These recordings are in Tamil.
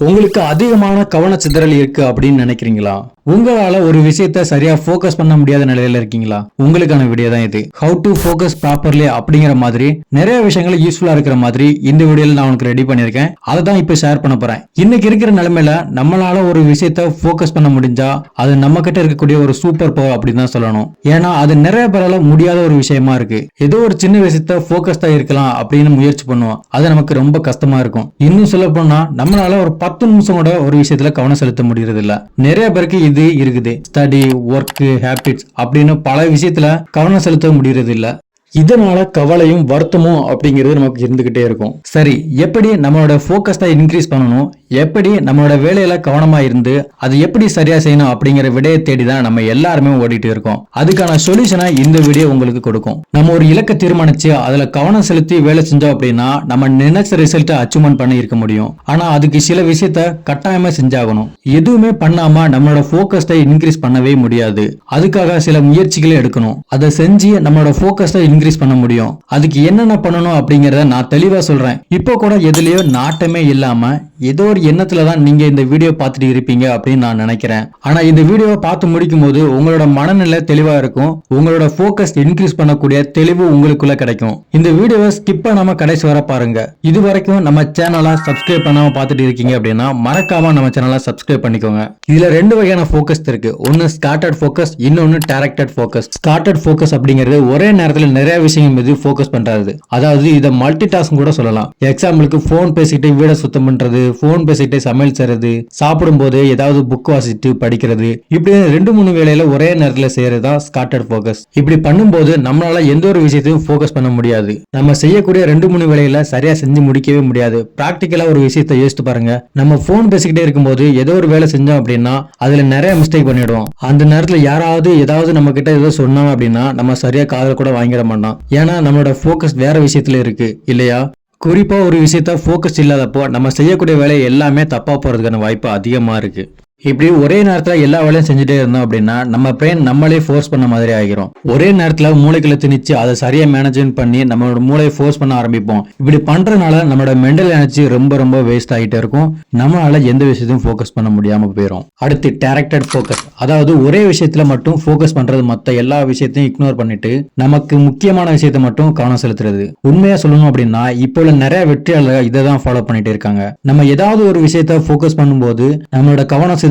உங்களுக்கு அதிகமான கவனச்சிதறல் இருக்கு அப்படின்னு நினைக்கிறீங்களா? உங்களால ஒரு விஷயத்த சரியா ஃபோக்கஸ் பண்ண முடியாத நிலையில இருக்கீங்களா? உங்களுக்கான வீடியோ தான் இது. ஹவு டு ஃபோக்கஸ் ப்ராப்பர்லி அப்படிங்கிற மாதிரி நிறைய விஷயங்கள் யூஸ்ஃபுல்லா இருக்கிற மாதிரி இந்த வீடியோல நான் உங்களுக்கு ரெடி பண்ணிருக்கேன். அதை தான் இப்ப ஷேர் பண்ண போறேன். இன்னைக்கு இருக்கிற நிலைமையில நம்மளால ஒரு விஷயத்த ஃபோக்கஸ் பண்ண முடிஞ்சா அது நம்ம கிட்ட இருக்கக்கூடிய ஒரு சூப்பர் பவர் அப்படின்னு தான் சொல்லணும். ஏன்னா அது நிறைய பேரால முடியாத ஒரு விஷயமா இருக்கு. ஏதோ ஒரு சின்ன விஷயத்த ஃபோக்கஸ்டா இருக்கலாம் அப்படின்னு முயற்சி பண்ணுவோம். அது நமக்கு ரொம்ப கஷ்டமா இருக்கும். இன்னும் சொல்ல போனா நம்மளால ஒரு 10 நிமிஷம் கூட ஒரு விஷயத்துல கவனம் செலுத்த முடியறது இல்ல. நிறைய பேருக்கு இது இருக்குது. ஸ்டடி, ஒர்க், ஹேபிட்ஸ் அப்படின்னு பல விஷயத்துல கவனம் செலுத்த முடியறது இல்ல. இதனால கவலையும் வருத்தமும் அப்படிங்கிறது நமக்கு இருந்துகிட்டே இருக்கும். சரி, எப்படி நம்மளோட ஃபோக்கஸை இன்க்ரீஸ் பண்ணணும், எப்படி நம்மளோட வேலையில கவனமா இருந்து அது எப்படி சரியா செய்யணும் அப்படிங்கிற விடையை தேடி தான் நம்ம எல்லாருமே ஓடிட்டு இருக்கோம். அதுக்கான சொல்யூஷனை இந்த வீடியோ உங்களுக்கு கொடுக்கும். நம்ம ஒரு இலக்கை தீர்மானிச்சு அதுல கவனம் செலுத்தி வேலை செஞ்சோம் அப்படின்னா நம்ம நினைச்ச ரிசல்ட்டை அச்சீவ்மெண்ட் பண்ணி இருக்க முடியும். ஆனா அதுக்கு சில விஷயத்த கட்டாயமா செஞ்சாகணும். எதுவுமே பண்ணாம நம்மளோட ஃபோக்கஸை இன்க்ரீஸ் பண்ணவே முடியாது. அதுக்காக சில முயற்சிகளை எடுக்கணும். அதை செஞ்சு நம்மளோட ஃபோக்கஸை இன்க்ரீஸ் பண்ண முடியும். அதுக்கு என்னென்ன பண்ணணும் அப்படிங்கறத நான் தெளிவா சொல்றேன். இப்போ கூட எதுலயோ நாட்டமே இல்லாம ஏதோ ஒரு எண்ணத்துல தான் நீங்க இந்த வீடியோ பார்த்துட்டு இருப்பீங்க அப்படின்னு நான் நினைக்கிறேன். ஆனா இந்த வீடியோவை பார்த்து முடிக்கும் போது உங்களோட மனநிலை தெளிவா இருக்கும். உங்களோட ஃபோக்கஸ் இன்க்ரீஸ் பண்ணக்கூடிய தெளிவு உங்களுக்குள்ள கிடைக்கும். இந்த வீடியோவை ஸ்கிப் பண்ணாம கடைசி வரை பாருங்க. இது வரைக்கும் நம்ம சேனலை சப்ஸ்கிரைப் பண்ணாம பார்த்துட்டு இருக்கீங்க அப்படின்னா மறக்காம நம்ம சேனலை சப்ஸ்கிரைப் பண்ணிக்கோங்க. இதுல ரெண்டு வகையான ஃபோக்கஸ் இருக்கு. ஒன்னு ஸ்காட்டர்ட் ஃபோக்கஸ், இன்னொன்னு டைரக்டட் ஃபோக்கஸ். ஸ்காட்டர்ட் ஃபோக்கஸ் அப்படிங்கிறது ஒரே நேரத்துல நிறைய விஷயங்கள் மீது ஃபோக்கஸ் பண்றது. அதாவது இதை மல்டி டாஸ்க் கூட சொல்லலாம். எக்ஸாம்பிளுக்கு போன் பேசிட்டு வீட சுத்தம் பண்றது, போன் பேசிட்டு சமையல் செய்யறது, சாப்பிடும் போது ஏதாவது புக் வாசிட்டு படிக்கிறது, இப்படி 2-3 வேலையில ஒரே நேரத்துல செய்யறதா ஸ்காட்டர்ட் ஃபோக்கஸ். இப்படி பண்ணும்போது நம்மளால எந்த ஒரு விஷயத்தையும் ஃபோக்கஸ் பண்ண முடியாது. நம்ம செய்யக்கூடிய 2-3 வேலையில சரியா செஞ்சு முடிக்கவே முடியாது. பிராக்டிக்கலா ஒரு விஷயத்தை யோசித்து பாருங்க. நம்ம போன் பேசிக்கிட்டே இருக்கும்போது ஏதோ ஒரு வேலை செஞ்சோம் அப்படின்னா அதுல நிறைய மிஸ்டேக் பண்ணிடுவோம். அந்த நேரத்துல யாராவது ஏதாவது நம்ம கிட்ட ஏதோ சொன்னாங்க அப்படின்னா நம்ம சரியா காதல கூட வாங்கிட மாட்டோம். ஏன்னா நம்மளோட ஃபோக்கஸ் வேற விஷயத்துல இருக்கு இல்லையா? குறிப்பா ஒரு விஷயத்த ஃபோக்கஸ் இல்லாதப்போ நம்ம செய்யக்கூடிய வேலை எல்லாமே தப்பா போறதுக்கான வாய்ப்பு அதிகமா இருக்கு. இப்படி ஒரே நேரத்துல எல்லா வேலையும் செஞ்சுட்டே இருந்தோம் அப்படின்னா நம்ம பிரெயின் நம்மளே ஃபோர்ஸ் பண்ண மாதிரி ஆகிரும். ஒரே நேரத்துல மூளைகளை திணிச்சு அதை சரியா மேனேஜ்மெண்ட் பண்ணி நம்மளோட மூளையை ஃபோர்ஸ் பண்ண ஆரம்பிப்போம். இப்படி பண்றதுனால நம்மளோட மென்டல் எனர்ஜி ரொம்ப வேஸ்ட் ஆகிட்டே இருக்கும். நம்மளால எந்த விஷயத்தையும் ஃபோக்கஸ் பண்ண முடியாம போயிடும். அடுத்து டைரக்டட் ஃபோக்கஸ், அதாவது ஒரே விஷயத்துல மட்டும் ஃபோக்கஸ் பண்றது, மத்த எல்லா விஷயத்தையும் இக்னோர் பண்ணிட்டு நமக்கு முக்கியமான விஷயத்த மட்டும் கவனம் செலுத்துறது. உண்மையா சொல்லணும் அப்படின்னா இப்போ உள்ள நிறைய வெற்றியாளர்கள் இதை தான் ஃபாலோ பண்ணிட்டு இருக்காங்க. நம்ம ஏதாவது ஒரு விஷயத்த ஃபோக்கஸ் பண்ணும்போது நம்மளோட கவனம்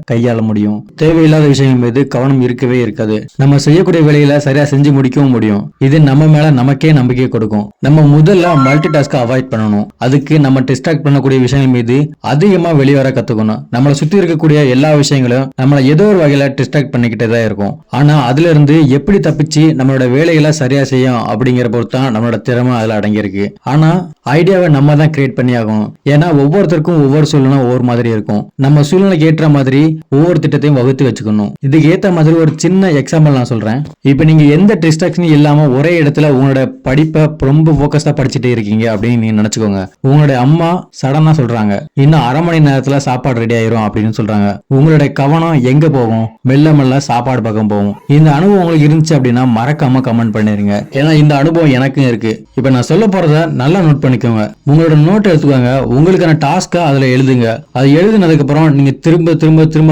கையாள முடியும். தேவையில்லாத விஷயங்கள் மீது கவனம் இருக்கவே இருக்காது. நம்ம செய்யக்கூடிய வேலையில சரியா செஞ்சு முடிக்கவும் முடியும். இது நம்ம மேல நமக்கே நம்பிக்கை கொடுக்கும். நம்ம முதல்ல மல்டி டாஸ்க அவாய்ட் பண்ணணும். அதுக்கு நம்ம டிஸ்ட்ராக்ட் பண்ணக்கூடிய விஷயங்கள் மீது அதிகமா வெளிவர கத்துக்கணும். நம்மளை சுத்தி இருக்கக்கூடிய எல்லா விஷயங்களும் நம்மளை ஏதோ ஒரு வகையில டிஸ்ட்ராக்ட் பண்ணிக்கிட்டே தான் இருக்கும். ஆனா அதுல இருந்து எப்படி தப்பிச்சு நம்மளோட வேலைகளை சரியா செய்யும் அப்படிங்கிற பொறுத்தான் நம்மளோட திறமை அதுல அடங்கியிருக்கு. ஆனா ஐடியாவை நம்ம தான் கிரியேட் பண்ணி ஆகணும். ஏன்னா ஒவ்வொருத்தருக்கும் ஒவ்வொரு சூழ்நிலை ஒவ்வொரு மாதிரி இருக்கும். நம்ம சூழ்நிலைக்கு ஏற்ற மாதிரி ஒவ்வொரு திட்டத்தையும் வகுத்து வச்சுக்கணும். இதுக்கு ஏத்த மாதிரி ஒரு சின்ன எக்ஸாம்பிள் நான் சொல்றேன். இப்ப நீங்க எந்த டிஸ்ட்ராக்ஷனும் இல்லாம ஒரே இடத்துல உங்களோட படிப்பை ரொம்ப போக்கஸா படிச்சுட்டே இருக்கீங்க அப்படின்னு நீங்க நினைச்சுக்கோங்க. உங்களுடைய அம்மா சடனா சொல்றாங்க இன்னும் 1/2 மணி நேரத்துல சாப்பாடு ரெடி ஆயிரும் அப்படின்னு சொல்றாங்க. உங்களுடைய கவனம் எங்க போகும்? மெல்ல சாப்பாடு பக்கம் போகும். இந்த அனுபவம் உங்களுக்கு இருந்துச்சு அப்படின்னா மறக்காம கமெண்ட் பண்ணிருங்க. ஏன்னா இந்த அனுபவம் எனக்கும் இருக்கு. இப்ப நான் சொல்ல போறத நல்லா நோட் பண்ணிக்கோங்க. உங்களோட நோட் எடுத்துக்கோங்க. உங்களுக்கான டாஸ்க அதுல எழுதுங்க. அது எழுதுனதுக்கு அப்புறம் நீங்க திரும்ப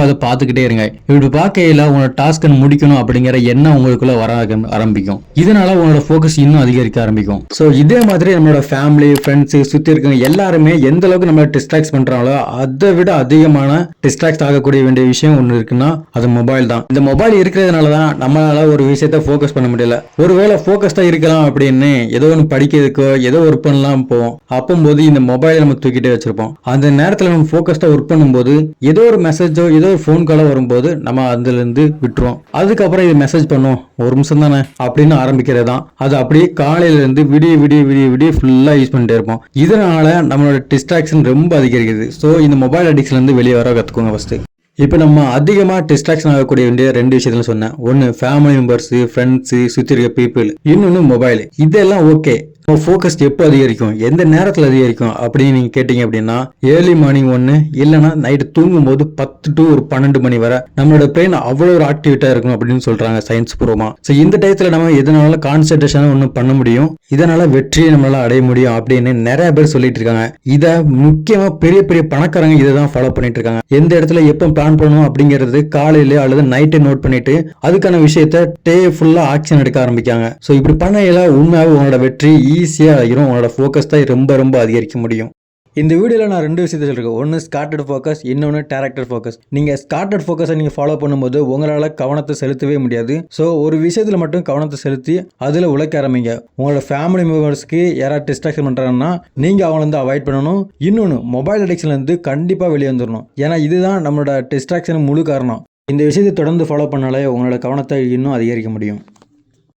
அதை பார்த்துக்கிட்டே இருங்க. இப்படி பார்க்கையில உங்களோட டாஸ்க் முடிக்கணும் அப்படிங்கிற எண்ணம் உங்களுக்குள்ள வர ஆரம்பிக்கும். இதனால உங்களோட ஃபோக்கஸ் இன்னும் அதிகரிக்க ஆரம்பிக்கும். சோ இதே மாதிரி நம்மளோட ஃபேமிலி, ஃப்ரெண்ட்ஸ், சுத்தி இருக்கவங்க எல்லாருமே எந்த அளவுக்கு நம்ம டிஸ்ட்ராக்ட் பண்றாங்களோ அதை விட அதிகமான டிஸ்ட்ராக்ட் ஆகக்கூடிய வேண்டிய விஷயம் ஒண்ணு இருக்குன்னா அது மொபைல் தான். இந்த மொபைல் இருக்கிறதுனாலதான் நம்மளால ஒரு விஷயத்த ஃபோக்கஸ் பண்ண முடியல. ஒருவேளை ஃபோக்கஸ்டா இருக்கலாம் அப்படின்னு ஏதோ ஒன்று படிக்கிறதுக்கோ ஏதோ ஒர்க் பண்ணலாம் போவோம். அப்போது இந்த மொபைலை நம்ம தூக்கிட்டே வச்சிருப்போம். அந்த நேரத்துல நம்ம ஃபோக்கஸ்டா ஒர்க் பண்ணும்போது ஏதோ ஒரு மெசேஜோ ஏதோ ஒரு ஃபோன் காலோ வரும்போது நம்ம அதுல இருந்து விட்டுருவோம். அதுக்கப்புறம் இது மெசேஜ் பண்ணும், ஒரு நிமிஷம் தானே அப்படின்னு ஆரம்பிக்கிறது தான். அது அப்படியே காலையில இருந்து விடிய ஃபுல்லா யூஸ் பண்ணிட்டே இருப்போம். இதனால நம்மளோட டிஸ்ட்ராக்ஷன் ரொம்ப அதிகரிக்குது. ஸோ இந்த மொபைல் அடிக்ஷன்ல இருந்து வெளியே வர கத்துக்கோங்க ஃபர்ஸ்ட். இப்போ நம்ம அதிகமா டிஸ்ட்ராக்ஷன் ஆகக்கூடிய வேண்டிய 2 விஷயத்துல சொன்னேன். ஒன்னு ஃபேமிலி மெம்பர்ஸ், ஃப்ரெண்ட்ஸ், சுத்தி இருக்க பீப்புள், இன்னொன்னு மொபைல். இதெல்லாம் ஓகே. ஃபோக்கஸ் எப்போ அதிகரிக்கும், எந்த நேரத்தில் அதிகரிக்கும் அப்படின்னு நீங்கள் கேட்டிங்க அப்படின்னா ஏர்லி மார்னிங் ஒன்று, இல்லைனா நைட்டு தூங்கும் போது 10 to ஒரு 12 மணி வரை நம்மளோட பிரெயின் அவ்வளோ ஒரு ஆக்டிவிட்டாக இருக்கும் அப்படின்னு சொல்கிறாங்க சயின்ஸ் பூர்வமாக. ஸோ இந்த டயத்தில் நம்ம எதனால கான்சன்ட்ரேஷனாக ஒன்றும் பண்ண முடியும், இதனால வெற்றியை நம்மளால அடைய முடியும் அப்படின்னு நிறைய பேர் சொல்லிட்டு இருக்காங்க. இதை முக்கியமாக பெரிய பெரிய பணக்காரங்க இதை தான் ஃபாலோ பண்ணிட்டு இருக்காங்க. எந்த இடத்துல எப்போ பிளான் பண்ணணும் அப்படிங்கிறது காலையில அல்லது நைட்டே நோட் பண்ணிட்டு அதுக்கான விஷயத்த டே ஃபுல்லா ஆக்ஷன் எடுக்க ஆரம்பிக்காங்க. ஸோ இப்படி பண்ணையில உண்மையாகவே உங்களோட வெற்றி ஈஸியாக ஆகிரும். உங்களோட ஃபோக்கஸ் தான் ரொம்ப ரொம்ப அதிகரிக்க முடியும். இந்த வீடியோவில் நான் 2 விஷயத்தை சொல்லியிருக்கேன். ஒன்று ஸ்காட்டர்ட் ஃபோக்கஸ், இன்னொன்று டைரக்டட் ஃபோக்கஸ். நீங்கள் ஸ்காட்டர்ட் ஃபோக்கஸை நீங்கள் ஃபாலோ பண்ணும்போது உங்களால் கவனத்தை செலுத்தவே முடியாது. ஸோ ஒரு விஷயத்தில் மட்டும் கவனத்தை செலுத்தி அதில் உழைக்க ஆரம்பிங்க. உங்களோட ஃபேமிலி மெம்பர்ஸ்க்கு யாராவது டிஸ்ட்ராக்ஷன் பண்ணுறாங்கன்னா நீங்கள் அவங்கள வந்து அவாய்ட் பண்ணணும். இன்னொன்று மொபைல் அடிக்ஷன்லேருந்து கண்டிப்பாக வெளியே வந்துடணும். ஏன்னா இதுதான் நம்மளோட டிஸ்ட்ராக்ஷன் முழு காரணம். இந்த விஷயத்தை தொடர்ந்து ஃபாலோ பண்ணாலே உங்களோட கவனத்தை இன்னும் அதிகரிக்க முடியும்.